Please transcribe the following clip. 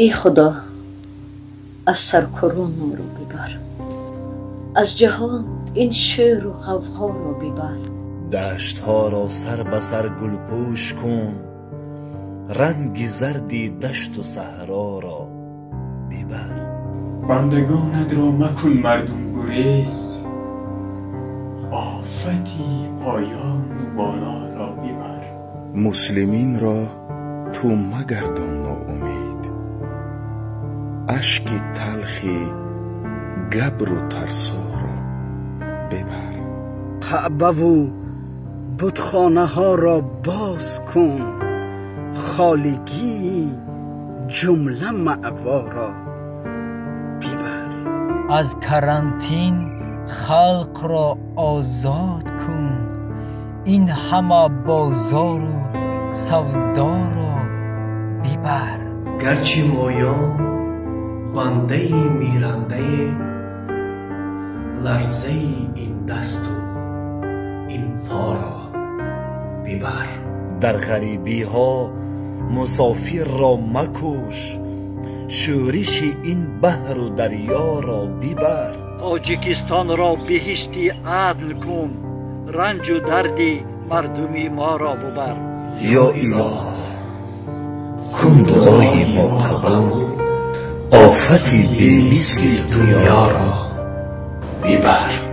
ای خدا از سرکرون رو ببر، از جهان این شور و غوغا رو ببر. دشت ها را سر به سر گل پوش کن، رنگ زردی دشت و صحرا را ببر. بندگانت را مکن مردم گریز، آفتی پایان و بالا را ببر. مسلمین را تو مگردان ناامید، اشک تلخی گبر و ترسا را ببر. کعبه و بتخانه ها را باز کن، خالگی جمله مأوا را ببر. از کرانتین خلق را آزاد کن، این همه بازار و سودا را ببر. گرچه مایا بنده میرنده، لرزه این دست و این پا را ببر. در غریبی ها مسافر را مکش، شورش این بحر و دریا را ببر. تاجیکستان را بهشتی عدل کن، رنج و دردی مردمی ما را ببر. یا اله کن دعای ما قبول، آفتی بی مثل دنیا را ببر.